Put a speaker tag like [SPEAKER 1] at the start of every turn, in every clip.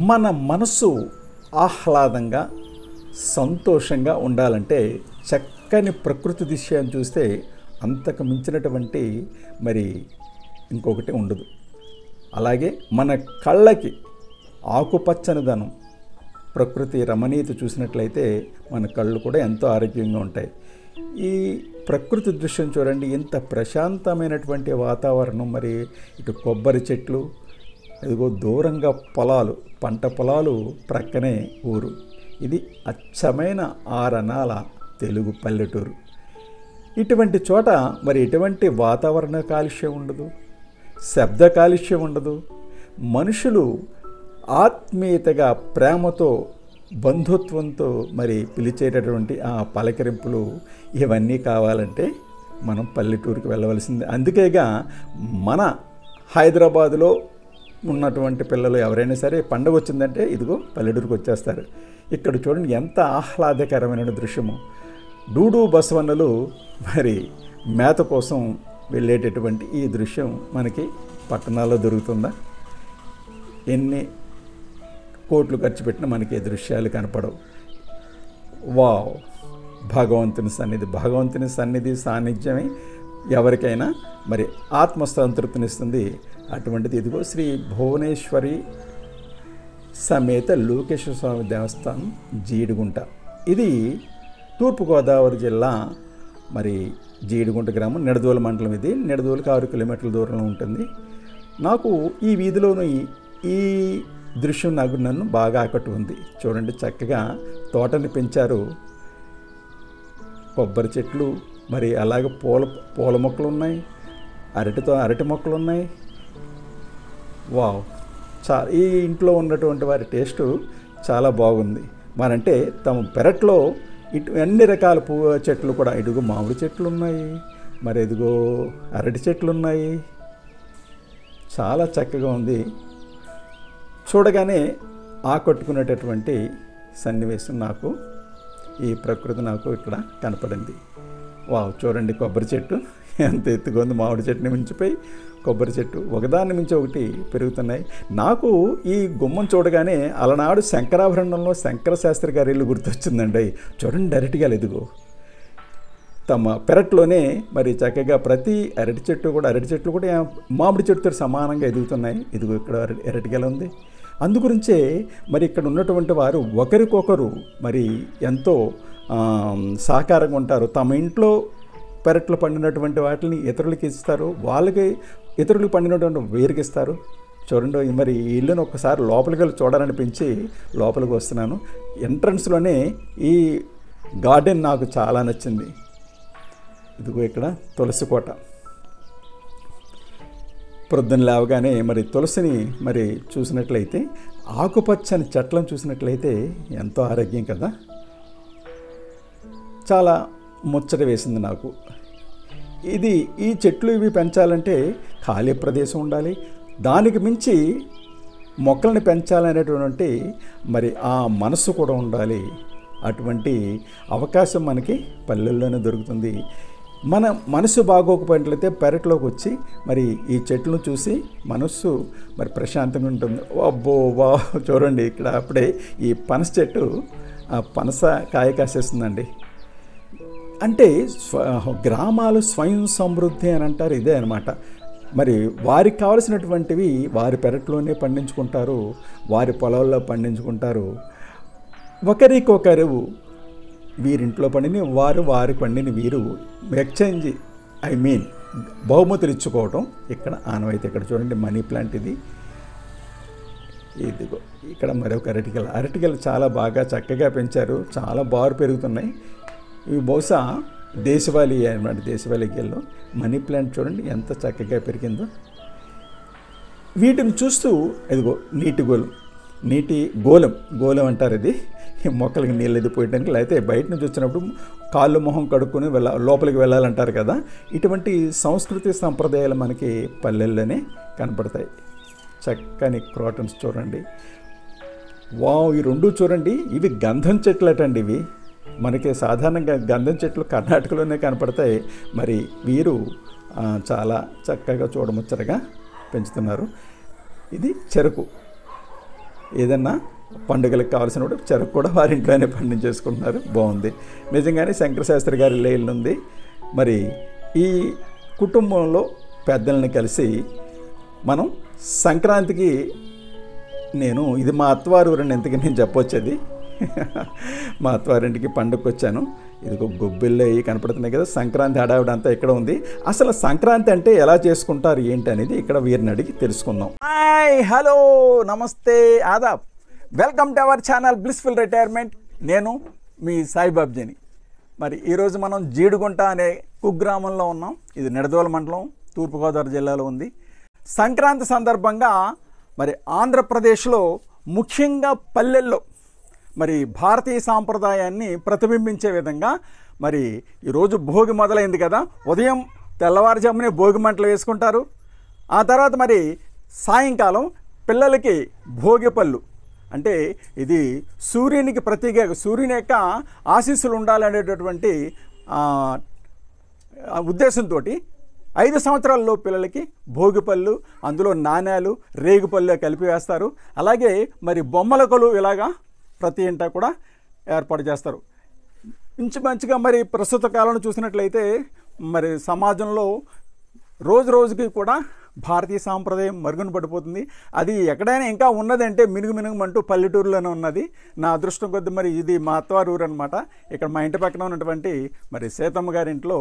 [SPEAKER 1] మన మనసు ఆహ్లాదంగా సంతోషంగా ఉండాలంటే చక్కని ప్రకృతి దృశ్యాన్ని చూస్తే అంతకు మించినటువంటి మరి ఇంకొకటి ఉండదు. అలాగే మన కళ్ళకి ఆకుపచ్చనిదనం ప్రకృతి రమణీయత చూసినట్లయితే మన కళ్ళు కూడా ఎంతో ఆరోగ్యంగా ఉంటాయి. ఈ ప్రకృతి దృశ్యం చూడండి, ఇంత ప్రశాంతమైనటువంటి వాతావరణం. మరి ఇటు కొబ్బరి చెట్లు, ఇదిగో దూరంగా పొలాలు, పంట పొలాలు, ప్రక్కనే ఊరు. ఇది అచ్చమైన ఆరనాల తెలుగు పల్లెటూరు. ఇటువంటి చోట మరి ఎటువంటి వాతావరణ కాలుష్యం ఉండదు, శబ్ద కాలుష్యం ఉండదు. మనుషులు ఆత్మీయతగా ప్రేమతో బంధుత్వంతో మరి పిలిచేటటువంటి ఆ పలకరింపులు ఇవన్నీ కావాలంటే మనం పల్లెటూరుకి వెళ్ళవలసిందే. అందుకేగా మన హైదరాబాదులో ఉన్నటువంటి పిల్లలు ఎవరైనా సరే పండుగ వచ్చిందంటే ఇదిగో పల్లెటూరుకి వచ్చేస్తారు. ఇక్కడ చూడండి ఎంత ఆహ్లాదకరమైన దృశ్యము. డూడు బసవన్నలు మరి మేత కోసం వెళ్ళేటటువంటి ఈ దృశ్యం మనకి పట్టణాల్లో దొరుకుతుందా? ఎన్ని కోట్లు ఖర్చు పెట్టినా మనకి ఈ దృశ్యాలు కనపడవు. వావ్! భగవంతుని సన్నిధి సాన్నిధ్యమే ఎవరికైనా మరి ఆత్మసంతృప్తినిస్తుంది. అటువంటిది ఇదిగో శ్రీ భువనేశ్వరి సమేత లోకేశ్వర స్వామి దేవస్థానం జీడిగుంట. ఇది తూర్పుగోదావరి జిల్లా మరి జీడిగుంట గ్రామం, నిడదవోలు మండలం. ఇది నిడదవోలుకి 6 కిలోమీటర్ల దూరంలో ఉంటుంది. నాకు ఈ వీధిలోని ఈ దృశ్యం నన్ను బాగా ఆకట్టుకుంది. చూడండి, చక్కగా తోటని పెంచారు. కొబ్బరి చెట్లు, మరి అలాగే పూల మొక్కలు ఉన్నాయి, అరటి మొక్కలు ఉన్నాయి. వావ్! ఈ ఇంట్లో ఉన్నటువంటి వారి టేస్టు చాలా బాగుంది. మరంటే తమ పెరట్లో అన్ని రకాల పువ్వు చెట్లు కూడా, ఇదిగో మామిడి చెట్లు ఉన్నాయి, మరి ఇదిగో అరటి చెట్లు ఉన్నాయి. చాలా చక్కగా ఉంది. చూడగానే ఆకట్టుకునేటటువంటి సన్నివేశం నాకు ఈ ప్రకృతి నాకు ఇక్కడ కనపడింది. వావ్! చూడండి, కొబ్బరి చెట్టు ఎంత ఎత్తుగా ఉంది. మామిడి చెట్టుని మించిపోయి కొబ్బరి చెట్టు ఒకదాన్ని మించి ఒకటి పెరుగుతున్నాయి. నాకు ఈ గుమ్మం చూడగానే అలనాడు శంకరాభరణంలో శంకర శాస్త్రి గారి ఇల్లు గుర్తొచ్చిందండి. చూడండి, అరటిగాలు ఎదుగో తమ పెరట్లోనే మరి చక్కగా ప్రతి అరటి చెట్లు కూడా మామిడి చెట్టుతో సమానంగా ఎదుగుతున్నాయి. ఇదిగో ఇక్కడ అరటిగెల ఉంది. అందుగురించే మరి ఇక్కడ ఉన్నటువంటి వారు ఒకరికొకరు మరి ఎంతో సహకారంగా ఉంటారు. తమ ఇంట్లో పెరట్లో పండినటువంటి వాటిని ఇతరులకి ఇస్తారు, వాళ్ళకి ఇతరులకు పండినటువంటి వేరుకి ఇస్తారు. చూడండి, మరి ఈ ఇల్లును ఒకసారి లోపలికి వెళ్ళి చూడాలనిపించి లోపలికి వస్తున్నాను. ఎంట్రన్స్లోనే ఈ గార్డెన్ నాకు చాలా నచ్చింది. ఇదిగో ఇక్కడ తులసి కోట. ప్రొద్దున లేవగానే మరి తులసిని మరి చూసినట్లయితే, ఆకుపచ్చని చెట్లను చూసినట్లయితే ఎంతో ఆరోగ్యం కదా. చాలా ముచ్చట వేసింది నాకు. ఈ చెట్లు ఇవి పెంచాలంటే ఖాళీ ప్రదేశం ఉండాలి. దానికి మించి మొక్కల్ని పెంచాలనేటువంటి మరి ఆ మనసు కూడా ఉండాలి. అటువంటి అవకాశం మనకి పల్లెల్లోనే దొరుకుతుంది. మన మనసు బాగోకపోయినట్లయితే పెరట్లోకి వచ్చి మరి ఈ చెట్లను చూసి మనస్సు మరి ప్రశాంతంగా ఉంటుంది. అబ్బో వా! చూడండి, ఇక్కడ అప్పుడే ఈ పనస చెట్టు పనస కాయ కాసేస్తుందండి. అంటే గ్రామాలు స్వయం సమృద్ధి అని అంటారు, ఇదే అనమాట. మరి వారికి కావలసినటువంటివి వారి పెరట్లోనే పండించుకుంటారు, వారి పొలాల్లో పండించుకుంటారు. ఒకరికొకరు వీరింట్లో పండిని వారి పండిని వీరు ఎక్స్చేంజ్ బహుమతులు ఇచ్చుకోవటం ఇక్కడ ఆనవాయితీ. ఇక్కడ చూడండి, మనీ ప్లాంట్ ఇది. ఇదిగో ఇక్కడ మరొక అరటిగెల చాలా బాగా చక్కగా పెంచారు, చాలా బాగా పెరుగుతున్నాయి. ఇవి బహుశా దేశవాళీ అనమాట. దేశవాళీ గెల్లో మనీ ప్లాంట్ చూడండి ఎంత చక్కగా పెరిగిందో. వీటిని చూస్తూ ఇదిగో నీటి గోళం అంటారు. ఇది మొక్కలకి నీళ్ళు ఎదిపోయడానికి, లేకపోతే బయట నుంచి వచ్చినప్పుడు కాళ్ళు మొహం కడుక్కొని లోపలికి వెళ్ళాలంటారు కదా. ఇటువంటి సంస్కృతి సంప్రదాయాలు మనకి పల్లెల్లోనే కనపడతాయి. చక్కని క్రోటన్స్ చూడండి. వావ్! ఈ రెండు చూడండి, ఇవి గంధం చెట్లు అటండి. ఇవి మనకి సాధారణంగా గంధం చెట్లు కర్ణాటకలోనే కనపడతాయి. మరి వీరు చాలా చక్కగా చూడముచ్చటగా పెంచుతున్నారు. ఇది చెరుకు. ఏదన్నా పండుగలకు కావాల్సినప్పుడు చెరకు కూడా వారి ఇంట్లోనే పండించేసుకుంటున్నారు. బాగుంది నిజంగానే. శంకరశాస్త్రి గారి ఇల్లు ఉంది. మరి ఈ కుటుంబంలో పెద్దల్ని కలిసి మనం సంక్రాంతికి ఇది మా అత్తవారు ఊరండి, ఇంతకీ నేను చెప్పొచ్చేది మా అత్తవారింటికి పండుగకు వచ్చాను. ఇదిగో గొబ్బిళ్ళు అవి కనపడుతున్నాయి కదా, సంక్రాంతి హడావిడి అంతా ఇక్కడ ఉంది. అసలు సంక్రాంతి అంటే ఎలా చేసుకుంటారు ఏంటి అనేది ఇక్కడ వీరిని అడిగి తెలుసుకుందాం. హాయ్, హలో, నమస్తే, ఆదాబ్, welcome to our channel blissful retirement. నేను మీ సాయిబాబ్జీని. మరి ఈరోజు మనం జీడిగుంట అనే కుగ్రామంలో ఉన్నాం. ఇది నిడదవోలు మండలం, తూర్పుగోదావరి జిల్లాలో ఉంది. సంక్రాంతి సందర్భంగా మరి ఆంధ్రప్రదేశ్లో ముఖ్యంగా పల్లెల్లో మరి భారతీయ సాంప్రదాయాన్ని ప్రతిబింబించే విధంగా మరి ఈరోజు భోగి మొదలైంది కదా. ఉదయం తెల్లవారుజామునే భోగి మంటలు వేసుకుంటారు. ఆ తర్వాత మరి సాయంకాలం పిల్లలకి భోగి పళ్ళు, అంటే ఇది సూర్యునికి ప్రతీక, సూర్యుని యొక్క ఆశీస్సులు ఉండాలనేటటువంటి ఉద్దేశంతో 5 సంవత్సరాల్లో పిల్లలకి భోగిపళ్ళు, అందులో నాణ్యాలు, రేగుపళ్ళు కలిపి వేస్తారు. అలాగే మరి బొమ్మల కొలువు ఇలాగా ప్రతి ఇంట కూడా ఏర్పాటు చేస్తారు. మంచిగా మరి ప్రస్తుత కాలంలో చూసినట్లయితే మరి సమాజంలో రోజు రోజుకి కూడా భారతీయ సాంప్రదాయం మరుగున పడిపోతుంది. అది ఎక్కడైనా ఇంకా ఉన్నదంటే మినుగుమంటూ పల్లెటూరులోనే ఉన్నది. నా అదృష్టం కొద్ది మరి ఇది మా అత్తవారి ఊరు అనమాట. ఇక్కడ మా ఇంటి పక్కన ఉన్నటువంటి మరి సీతమ్మ గారి ఇంట్లో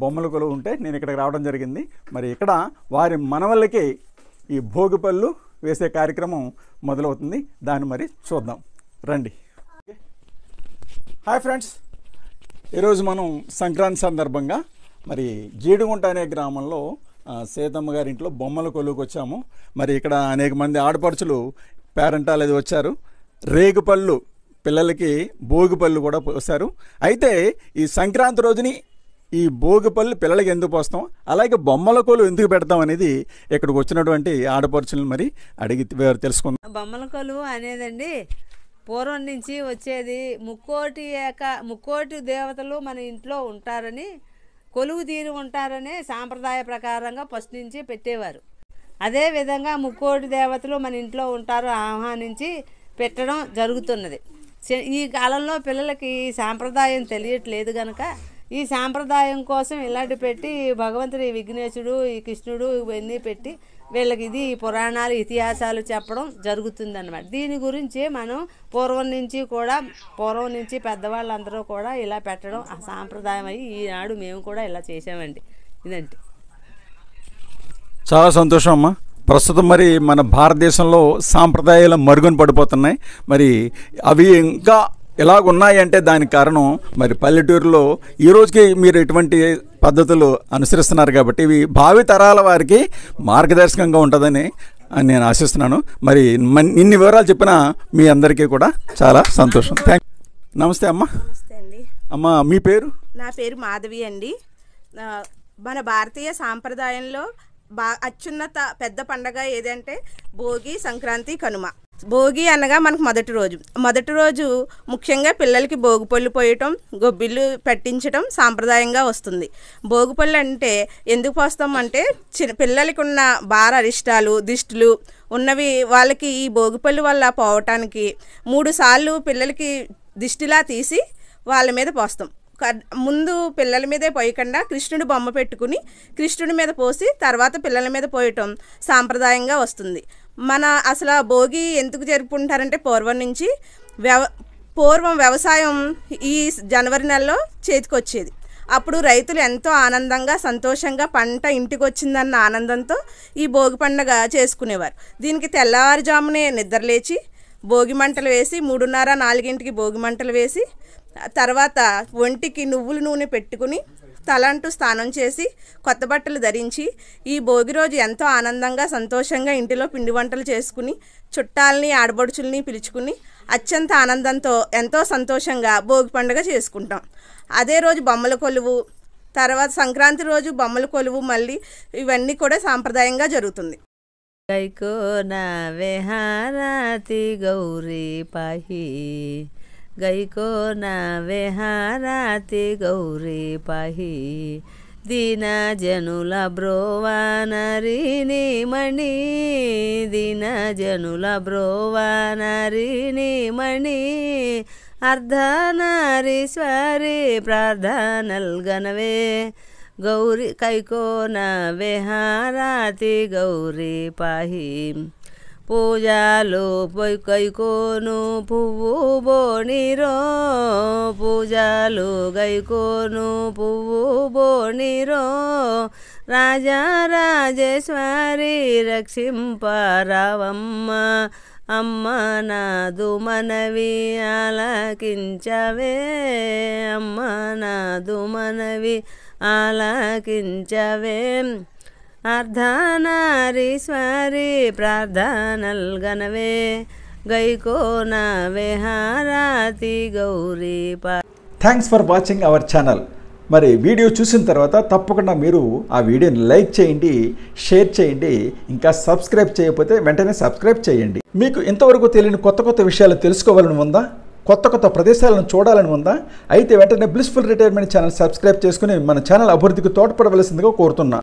[SPEAKER 1] బొమ్మల కొలువు ఉంటే నేను ఇక్కడికి రావడం జరిగింది. మరి ఇక్కడ వారి మనవళ్ళకి ఈ భోగి పళ్ళు వేసే కార్యక్రమం మొదలవుతుంది. దాన్ని మరి చూద్దాం రండి. హాయ్ ఫ్రెండ్స్, ఈరోజు మనం సంక్రాంతి సందర్భంగా మరి జీడిగుంట అనే గ్రామంలో సీతమ్మ గారి ఇంట్లో బొమ్మల కొలువుకి వచ్చాము. మరి ఇక్కడ అనేక మంది ఆడపడుచులు పేరెంటాలు అది వచ్చారు. రేగుపళ్ళు, పిల్లలకి భోగిపళ్ళు కూడా పోసారు. అయితే ఈ సంక్రాంతి రోజుని ఈ భోగిపళ్ళు పిల్లలకి ఎందుకు పోస్తాం, అలాగే బొమ్మల కొలువు ఎందుకు పెడతాం అనేది ఇక్కడికి వచ్చినటువంటి ఆడపడుచులను మరి అడిగి తెలుసుకుందాం.
[SPEAKER 2] బొమ్మల కొలువు అనేదండి పూర్వం నుంచి వచ్చేది. ముక్కోటి దేవతలు మన ఇంట్లో ఉంటారని, కొలువు తీరి ఉంటారనే సాంప్రదాయ ప్రకారంగా ఫస్ట్ నుంచి పెట్టేవారు. అదేవిధంగా ముక్కోటి దేవతలు మన ఇంట్లో ఉంటారు ఆహ్వానించి పెట్టడం జరుగుతున్నది. ఈ కాలంలో పిల్లలకి సాంప్రదాయం తెలియట్లేదు కనుక ఈ సాంప్రదాయం కోసం ఇలాంటి పెట్టి భగవంతుడి విఘ్నేశుడు, ఈ కృష్ణుడు ఇవన్నీ పెట్టి వీళ్ళకి ఇది పురాణాలు, ఇతిహాసాలు చెప్పడం జరుగుతుందన్నమాట. దీని గురించి మనం పూర్వం నుంచి పెద్దవాళ్ళందరూ కూడా ఇలా పెట్టడం ఆ సాంప్రదాయం అయ్యి ఈనాడు మేము కూడా ఇలా చేసామండి. ఇదంటే
[SPEAKER 1] చాలా సంతోషం అమ్మా. ప్రస్తుతం మరి మన భారతదేశంలో సాంప్రదాయాలు మరుగున పడిపోతున్నాయి. మరి అవి ఇంకా ఎలాగున్నాయి అంటే దానికి కారణం మరి పల్లెటూరులో ఈ రోజుకి మీరు ఎటువంటి పద్ధతులు అనుసరిస్తున్నారు కాబట్టి ఇవి భావి తరాల వారికి మార్గదర్శకంగా ఉంటుందని నేను ఆశిస్తున్నాను. మరి ఇన్ని వివరాలు చెప్పిన మీ అందరికీ కూడా చాలా సంతోషం. నమస్తే అమ్మ.
[SPEAKER 3] నమస్తే అండి.
[SPEAKER 1] అమ్మ మీ పేరు?
[SPEAKER 3] నా పేరు మాధవి అండి. మన భారతీయ సాంప్రదాయంలో అత్యున్నత పెద్ద పండగ ఏదంటే భోగి, సంక్రాంతి, కనుమ. భోగి అనగా మనకు మొదటి రోజు ముఖ్యంగా పిల్లలకి భోగిపళ్ళు పోయటం, గొబ్బిళ్ళు పెట్టించడం సాంప్రదాయంగా వస్తుంది. భోగిపళ్ళు అంటే ఎందుకు పోస్తాం అంటే పిల్లలకి ఉన్న భార అరిష్టాలు, దిష్టులు ఉన్నవి వాళ్ళకి ఈ భోగిపళ్ళు వల్ల పోవటానికి 3 సార్లు పిల్లలకి దిష్టిలా తీసి వాళ్ళ మీద పోస్తాం. ముందు పిల్లల మీదే పోయకుండా కృష్ణుడు బొమ్మ పెట్టుకుని కృష్ణుడి మీద పోసి తర్వాత పిల్లల మీద పోయటం సాంప్రదాయంగా వస్తుంది. అసలు భోగి ఎందుకు జరుపుకుంటారంటే పూర్వం వ్యవసాయం ఈ జనవరి నెలలో చేతికొచ్చేది. అప్పుడు రైతులు ఎంతో ఆనందంగా, సంతోషంగా పంట ఇంటికి వచ్చిందన్న ఆనందంతో ఈ భోగి పండుగ చేసుకునేవారు. దీనికి తెల్లవారుజామునే నిద్రలేచి భోగి మంటలు వేసి 3:30, 4కి భోగి మంటలు వేసి తర్వాత ఒంటికి నువ్వుల నూనె పెట్టుకుని తలంటూ స్నానం చేసి కొత్త బట్టలు ధరించి ఈ భోగి రోజు ఎంతో ఆనందంగా, సంతోషంగా ఇంటిలో పిండి వంటలు చేసుకుని చుట్టాలని, ఆడబడుచుల్ని పిలుచుకుని అత్యంత ఆనందంతో ఎంతో సంతోషంగా భోగి పండుగ చేసుకుంటాం. అదే రోజు బొమ్మల కొలువు, తర్వాత సంక్రాంతి రోజు బొమ్మల కొలువు, మళ్ళీ ఇవన్నీ కూడా సాంప్రదాయంగా జరుగుతుంది.
[SPEAKER 2] గైకో నా విహారతి గౌరీ పాహి, గైకో నా విహారతి గౌరీ పాహి, దీన జనుల బ్రోవానరిని మణి దీన జనుల బ్రోవానరిని మణి అర్ధనారీశ్వరి ప్రార్థనల్ గనవే గౌరీ కైకోన విహారాతి గౌరీ పాహి పూజలు కైకోను పువ్వు బోణిరో పూజలు గైకోను పువ్వు బోణిరో రాజరాజేశ్వరి రక్షింపరావమ్మ అమ్మ నాదు మనవి ఆలకించవే అమ్మ నాదు మనవి ఆలకించవే అర్ధనారీశ్వరి ప్రార్థనల్ గనవే గైకోన విహారాతి గౌరీ పా.
[SPEAKER 1] Thanks for watching our channel. మరి వీడియో చూసిన తర్వాత తప్పకుండా మీరు ఆ వీడియోని లైక్ చేయండి, షేర్ చేయండి, ఇంకా సబ్స్క్రైబ్ చేయకపోతే వెంటనే సబ్స్క్రైబ్ చేయండి. మీకు ఇంతవరకు తెలియని కొత్త కొత్త విషయాలు తెలుసుకోవాలని ఉందా, కొత్త కొత్త ప్రదేశాలను చూడాలని ఉందా, అయితే వెంటనే బ్లిస్ఫుల్ రిటైర్మెంట్ ఛానల్ సబ్స్క్రైబ్ చేసుకుని మన ఛానల్ అభివృద్ధికి తోడ్పడవలసిందిగా కోరుతున్నా.